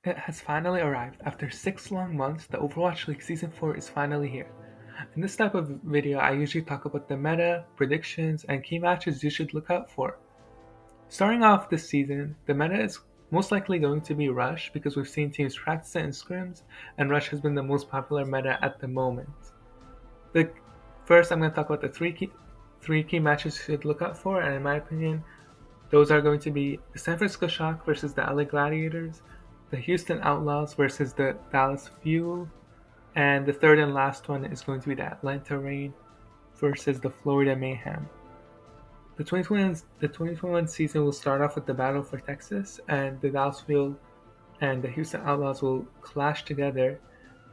It has finally arrived. After 6 long months, the Overwatch League Season 4 is finally here. In this type of video, I usually talk about the meta, predictions, and key matches you should look out for. Starting off this season, the meta is most likely going to be Rush because we've seen teams practice it in scrims, and Rush has been the most popular meta at the moment. First, I'm going to talk about the three key matches you should look out for, and in my opinion, those are going to be the San Francisco Shock versus the LA Gladiators, the Houston Outlaws versus the Dallas Fuel, and the third and last one is going to be the Atlanta Rain versus the Florida Mayhem. The 2021 season will start off with the battle for Texas, and the Dallas Fuel and the Houston Outlaws will clash together.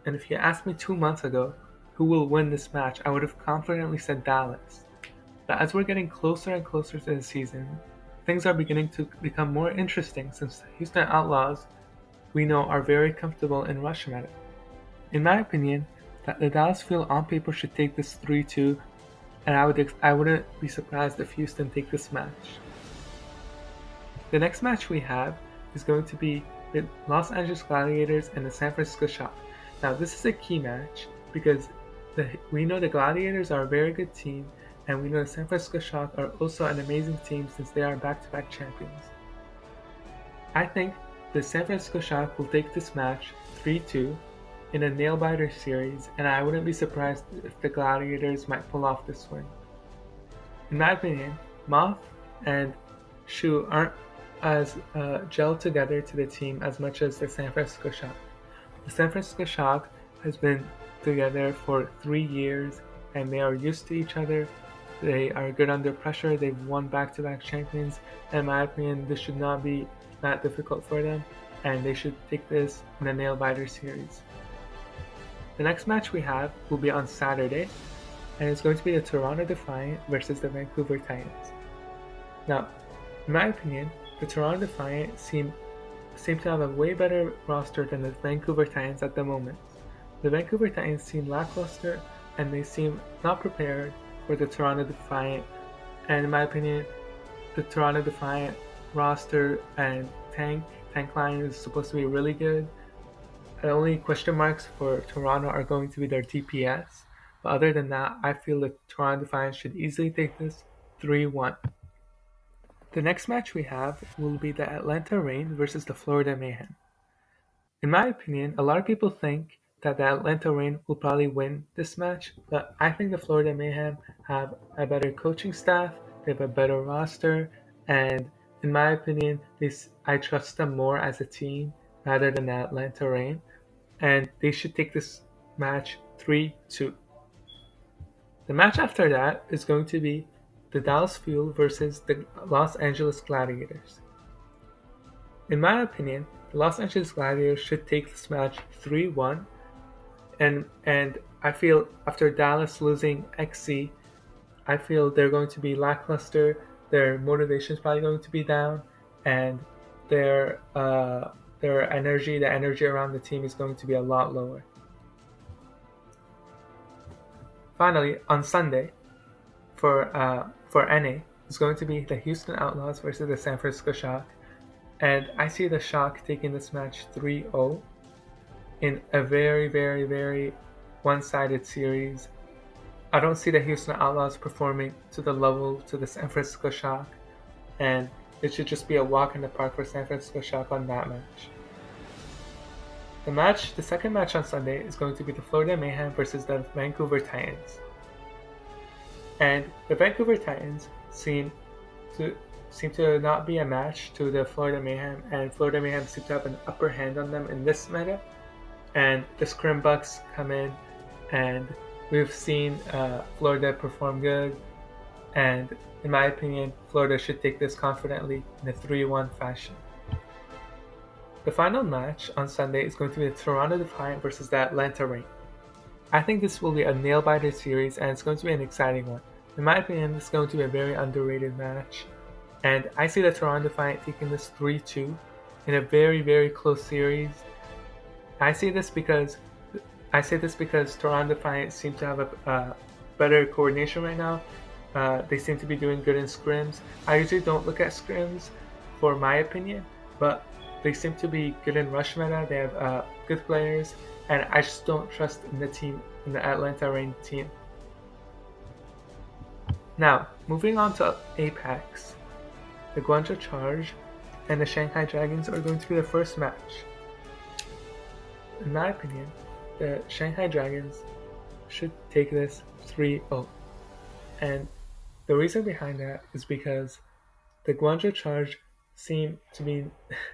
And if you asked me 2 months ago who will win this match, I would have confidently said Dallas. But as we're getting closer and closer to the season, things are beginning to become more interesting since the Houston Outlaws, we know, are very comfortable in rush meta. In my opinion, the Dallas Fuel on paper should take this 3-2, and I wouldn't be surprised if Houston take this match. The next match we have is going to be the Los Angeles Gladiators and the San Francisco Shock. Now this is a key match because we know the Gladiators are a very good team, and we know the San Francisco Shock are also an amazing team since they are back-to-back champions. I think the San Francisco Shock will take this match 3-2 in a nail-biter series, and I wouldn't be surprised if the Gladiators might pull off this win. In my opinion, Moth and Shu aren't as gelled together to the team as much as the San Francisco Shock. The San Francisco Shock has been together for 3 years, and they are used to each other. They are good under pressure. They've won back-to-back champions. In my opinion, this should not be that difficult for them, and they should take this in a nail-biter series. The next match we have will be on Saturday, and it's going to be the Toronto Defiant versus the Vancouver Titans. Now, in my opinion, the Toronto Defiant seem to have a way better roster than the Vancouver Titans at the moment. The Vancouver Titans seem lackluster, and they seem not prepared for the Toronto Defiant, and in my opinion, the Toronto Defiant roster and tank line is supposed to be really good. The only question marks for Toronto are going to be their DPS, but other than that, I feel the Toronto Defiant should easily take this 3-1. The next match we have will be the Atlanta Rain versus the Florida Mayhem. In my opinion, a lot of people think that the Atlanta Rain will probably win this match, but I think the Florida Mayhem have a better coaching staff, they have a better roster, and in my opinion, I trust them more as a team rather than the Atlanta Rain, and they should take this match 3-2. The match after that is going to be the Dallas Fuel versus the Los Angeles Gladiators. In my opinion, the Los Angeles Gladiators should take this match 3-1, and I feel after Dallas losing XC, I feel they're going to be lackluster, their motivation is probably going to be down, and their energy, the energy around the team is going to be a lot lower. Finally, on Sunday, for NA, is going to be the Houston Outlaws versus the San Francisco Shock, and I see the Shock taking this match 3-0 in a very, very, very one-sided series. I don't see the Houston Outlaws performing to the level to the San Francisco Shock, and it should just be a walk in the park for San Francisco Shock on that match. The second match on Sunday is going to be the Florida Mayhem versus the Vancouver Titans. And the Vancouver Titans seem to not be a match to the Florida Mayhem, and Florida Mayhem seem to have an upper hand on them in this meta. And the Scrim Bucks come in, and we've seen Florida perform good, and in my opinion, Florida should take this confidently in a 3-1 fashion. The final match on Sunday is going to be the Toronto Defiant versus the Atlanta Rain. I think this will be a nail-biter series, and it's going to be an exciting one. In my opinion, this is going to be a very underrated match, and I see the Toronto Defiant taking this 3-2 in a very, very close series. I say this because Toronto Defiant seem to have a better coordination right now. They seem to be doing good in scrims. I usually don't look at scrims for my opinion, but They seem to be good in rush meta. They have good players, and I just don't trust in the team, in the Atlanta Reign team. Now, moving on to Apex, the Guangzhou Charge and the Shanghai Dragons are going to be the first match. In my opinion, the Shanghai Dragons should take this 3-0. And the reason behind that is because the Guangzhou Charge seem to be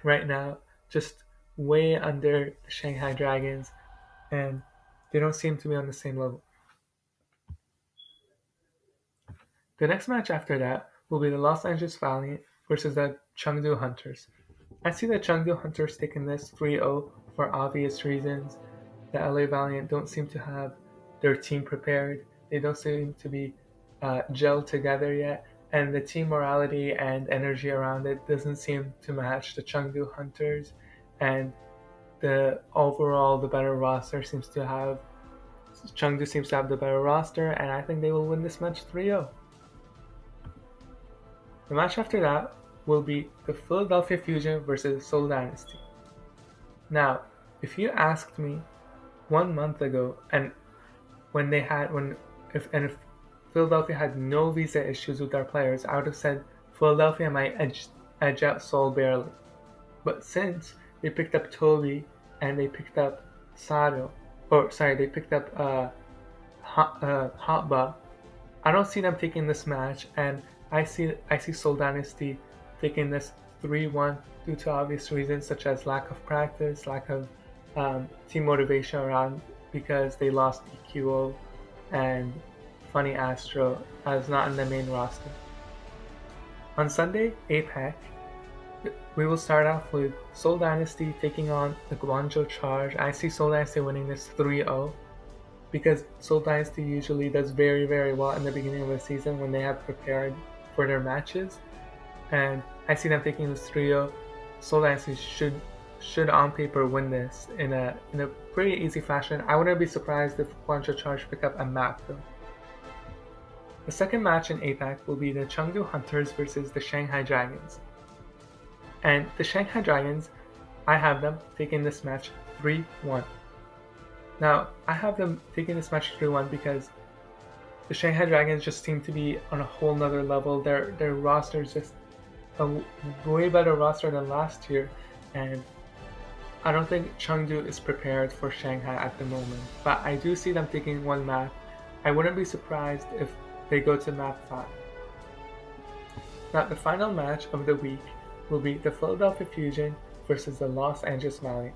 right now just way under the Shanghai Dragons, and they don't seem to be on the same level. The next match after that will be the Los Angeles Valiant versus the Chengdu Hunters. I see the Chengdu Hunters taking this 3-0 for obvious reasons. The LA Valiant don't seem to have their team prepared. They don't seem to be gelled together yet, and the team morality and energy around it doesn't seem to match the Chengdu Hunters. And the better roster seems to have Chengdu seems to have the better roster, and I think they will win this match 3-0. The match after that will be the Philadelphia Fusion versus Seoul Dynasty. Now, if you asked me 1 month ago, and if Philadelphia had no visa issues with their players, I would have said Philadelphia might edge out Seoul barely. But since they picked up Toby and they picked up they picked up Hotba, I don't see them taking this match, and I see Seoul Dynasty taking this 3-1 due to obvious reasons such as lack of practice, lack of team motivation around because they lost EQO and Funny Astro as not in the main roster. On Sunday, APAC, we will start off with Seoul Dynasty taking on the Guangzhou Charge. I see Seoul Dynasty winning this 3-0 because Seoul Dynasty usually does very, very well in the beginning of the season when they have prepared for their matches. And I see them taking this 3-0. Seoul Dynasty should on paper win this in a pretty easy fashion. I wouldn't be surprised if Guangzhou Charge pick up a map though. The second match in APAC will be the Chengdu Hunters versus the Shanghai Dragons. And the Shanghai Dragons, I have them taking this match 3-1. Now, I have them taking this match 3-1 because the Shanghai Dragons just seem to be on a whole nother level. Their roster is just a way better roster than last year, and I don't think Chengdu is prepared for Shanghai at the moment. But I do see them taking one map. I wouldn't be surprised if they go to map 5. Now, the final match of the week will be the Philadelphia Fusion versus the Los Angeles Valiant.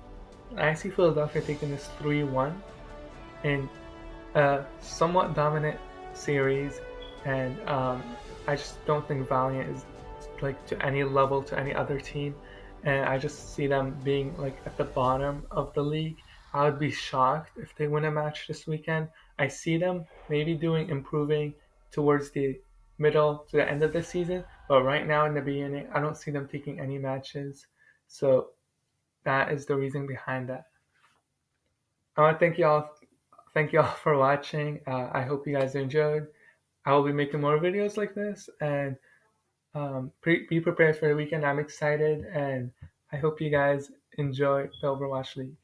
I see Philadelphia taking this 3-1 in a somewhat dominant series, and I just don't think Valiant is like to any level to any other team, and I just see them being like at the bottom of the league. I would be shocked if they win a match this weekend. I see them maybe improving towards the middle to the end of the season, but right now in the beginning, I don't see them taking any matches. So that is the reason behind that. I want to thank you all for watching. I hope you guys enjoyed. I will be making more videos like this, and be prepared for the weekend. I'm excited, and I hope you guys enjoy the Overwatch League.